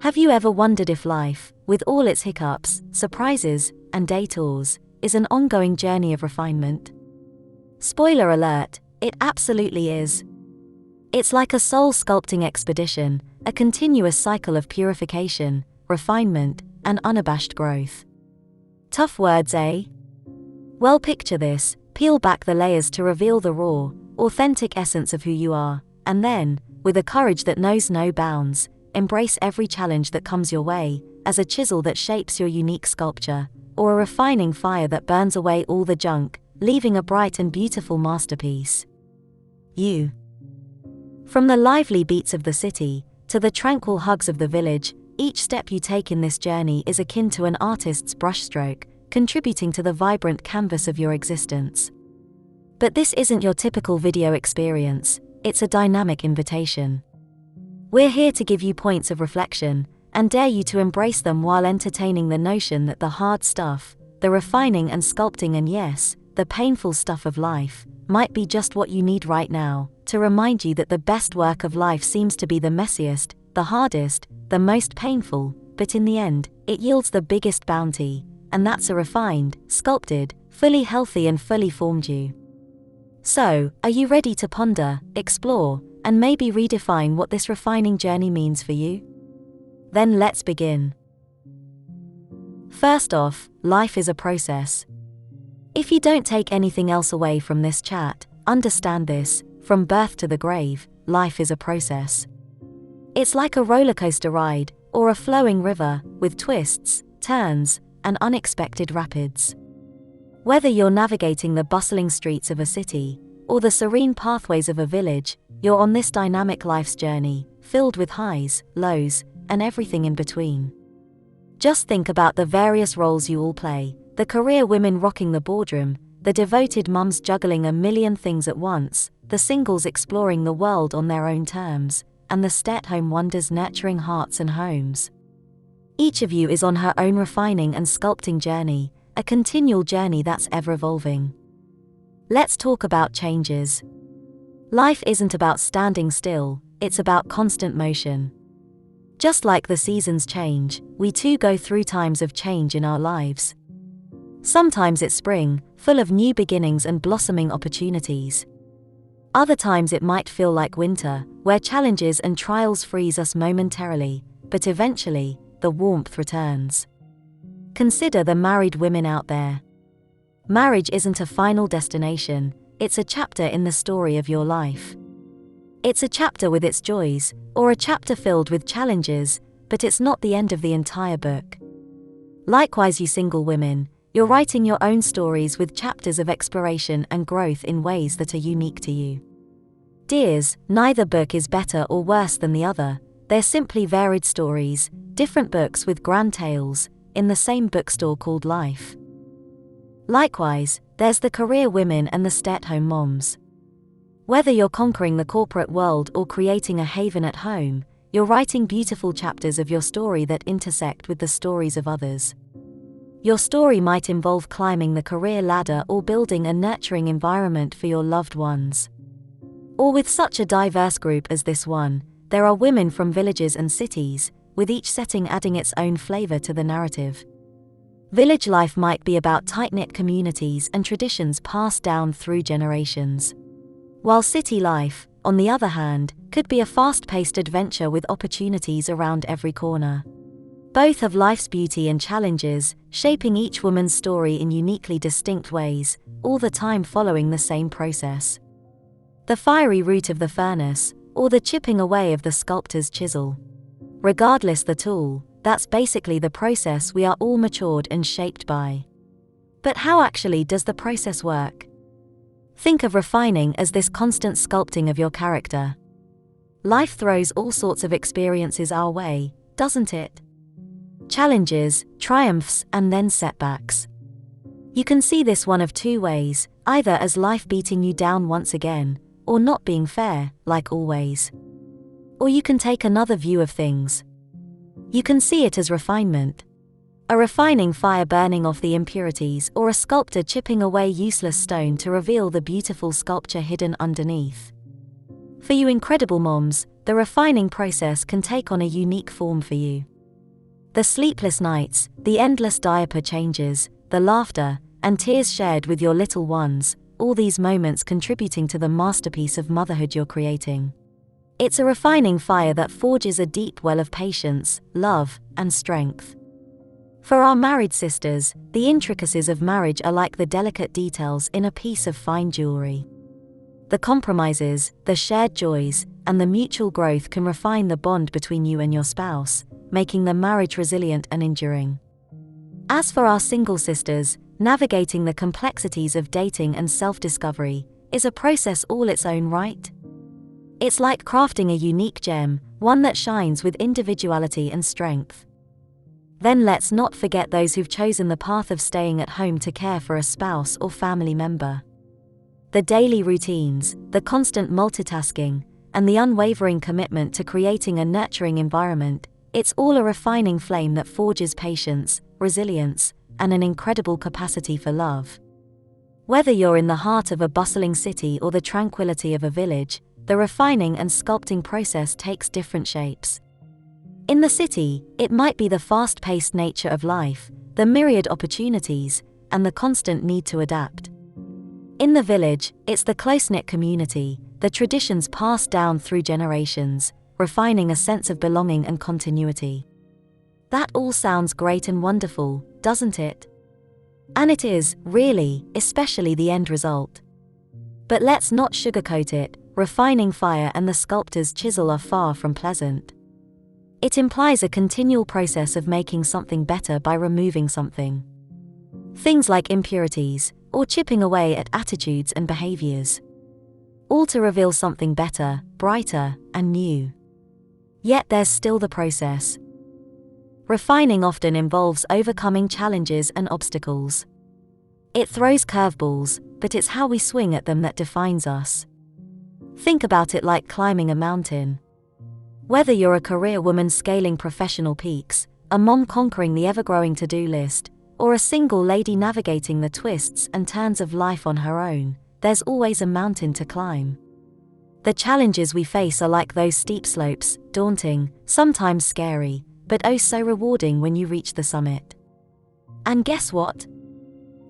Have you ever wondered if life, with all its hiccups, surprises, and detours, is an ongoing journey of refinement? Spoiler alert, it absolutely is. It's like a soul sculpting expedition, a continuous cycle of purification, refinement, and unabashed growth. Tough words, eh? Well, picture this: peel back the layers to reveal the raw, authentic essence of who you are, and then, with a courage that knows no bounds, embrace every challenge that comes your way, as a chisel that shapes your unique sculpture, or a refining fire that burns away all the junk, leaving a bright and beautiful masterpiece. You. From the lively beats of the city, to the tranquil hugs of the village, each step you take in this journey is akin to an artist's brushstroke, contributing to the vibrant canvas of your existence. But this isn't your typical video experience, it's a dynamic invitation. We're here to give you points of reflection, and dare you to embrace them while entertaining the notion that the hard stuff, the refining and sculpting, and yes, the painful stuff of life, might be just what you need right now, to remind you that the best work of life seems to be the messiest, the hardest, the most painful, but in the end, it yields the biggest bounty, and that's a refined, sculpted, fully healthy and fully formed you. So, are you ready to ponder, explore, and maybe redefine what this refining journey means for you? Then let's begin. First off, life is a process. If you don't take anything else away from this chat, understand this: from birth to the grave, life is a process. It's like a roller coaster ride, or a flowing river, with twists, turns, and unexpected rapids. Whether you're navigating the bustling streets of a city, or the serene pathways of a village, you're on this dynamic life's journey, filled with highs, lows, and everything in between. Just think about the various roles you all play: the career women rocking the boardroom, the devoted mums juggling a million things at once, the singles exploring the world on their own terms, and the stay-at-home wonders nurturing hearts and homes. Each of you is on her own refining and sculpting journey, a continual journey that's ever-evolving. Let's talk about changes. Life isn't about standing still, it's about constant motion. Just like the seasons change, we too go through times of change in our lives. Sometimes it's spring, full of new beginnings and blossoming opportunities. Other times it might feel like winter, where challenges and trials freeze us momentarily, but eventually, the warmth returns. Consider the married women out there. Marriage isn't a final destination, it's a chapter in the story of your life. It's a chapter with its joys, or a chapter filled with challenges, but it's not the end of the entire book. Likewise, you single women, you're writing your own stories with chapters of exploration and growth in ways that are unique to you. Dears, neither book is better or worse than the other, they're simply varied stories, different books with grand tales, in the same bookstore called life. Likewise, there's the career women and the stay-at-home moms. Whether you're conquering the corporate world or creating a haven at home, you're writing beautiful chapters of your story that intersect with the stories of others. Your story might involve climbing the career ladder or building a nurturing environment for your loved ones. Or with such a diverse group as this one, there are women from villages and cities, with each setting adding its own flavor to the narrative. Village life might be about tight-knit communities and traditions passed down through generations. While city life, on the other hand, could be a fast-paced adventure with opportunities around every corner. Both have life's beauty and challenges, shaping each woman's story in uniquely distinct ways, all the time following the same process. The fiery route of the furnace, or the chipping away of the sculptor's chisel. Regardless the tool, that's basically the process we are all matured and shaped by. But how actually does the process work? Think of refining as this constant sculpting of your character. Life throws all sorts of experiences our way, doesn't it? Challenges, triumphs, and then setbacks. You can see this one of two ways, either as life beating you down once again, or not being fair, like always. Or you can take another view of things. You can see it as refinement. A refining fire burning off the impurities, or a sculptor chipping away useless stone to reveal the beautiful sculpture hidden underneath. For you incredible moms, the refining process can take on a unique form for you. The sleepless nights, the endless diaper changes, the laughter, and tears shared with your little ones, all these moments contributing to the masterpiece of motherhood you're creating. It's a refining fire that forges a deep well of patience, love, and strength. For our married sisters, the intricacies of marriage are like the delicate details in a piece of fine jewelry. The compromises, the shared joys, and the mutual growth can refine the bond between you and your spouse, making the marriage resilient and enduring. As for our single sisters, navigating the complexities of dating and self-discovery is a process all its own right. It's like crafting a unique gem, one that shines with individuality and strength. Then let's not forget those who've chosen the path of staying at home to care for a spouse or family member. The daily routines, the constant multitasking, and the unwavering commitment to creating a nurturing environment, it's all a refining flame that forges patience, resilience, and an incredible capacity for love. Whether you're in the heart of a bustling city or the tranquility of a village, the refining and sculpting process takes different shapes. In the city, it might be the fast-paced nature of life, the myriad opportunities, and the constant need to adapt. In the village, it's the close-knit community, the traditions passed down through generations, refining a sense of belonging and continuity. That all sounds great and wonderful, doesn't it? And it is, really, especially the end result. But let's not sugarcoat it, refining fire and the sculptor's chisel are far from pleasant. It implies a continual process of making something better by removing something. Things like impurities, or chipping away at attitudes and behaviors. All to reveal something better, brighter, and new. Yet there's still the process. Refining often involves overcoming challenges and obstacles. It throws curveballs, but it's how we swing at them that defines us. Think about it like climbing a mountain. Whether you're a career woman scaling professional peaks, a mom conquering the ever-growing to-do list, or a single lady navigating the twists and turns of life on her own, there's always a mountain to climb. The challenges we face are like those steep slopes, daunting, sometimes scary, but oh so rewarding when you reach the summit. And guess what?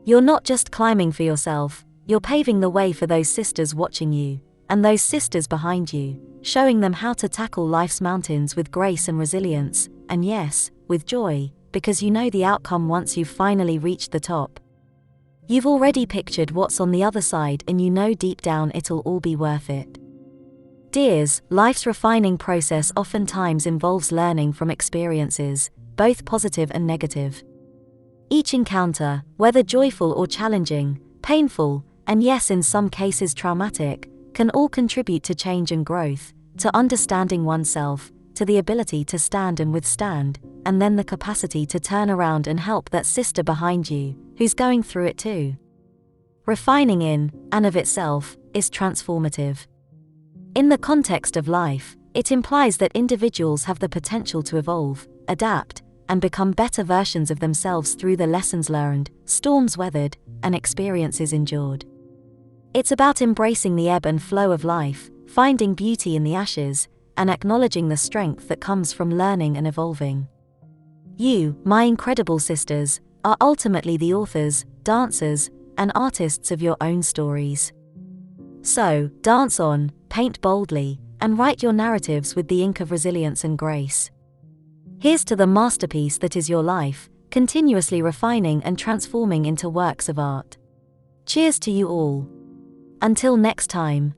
You're not just climbing for yourself, you're paving the way for those sisters watching you, and those sisters behind you, showing them how to tackle life's mountains with grace and resilience, and yes, with joy, because you know the outcome once you've finally reached the top. You've already pictured what's on the other side and you know deep down it'll all be worth it. Dears, life's refining process oftentimes involves learning from experiences, both positive and negative. Each encounter, whether joyful or challenging, painful, and yes in some cases traumatic, can all contribute to change and growth, to understanding oneself, to the ability to stand and withstand, and then the capacity to turn around and help that sister behind you, who's going through it too. Refining in, and of itself, is transformative. In the context of life, it implies that individuals have the potential to evolve, adapt, and become better versions of themselves through the lessons learned, storms weathered, and experiences endured. It's about embracing the ebb and flow of life, finding beauty in the ashes, and acknowledging the strength that comes from learning and evolving. You, my incredible sisters, are ultimately the authors, dancers, and artists of your own stories. So, dance on, paint boldly, and write your narratives with the ink of resilience and grace. Here's to the masterpiece that is your life, continuously refining and transforming into works of art. Cheers to you all. Until next time.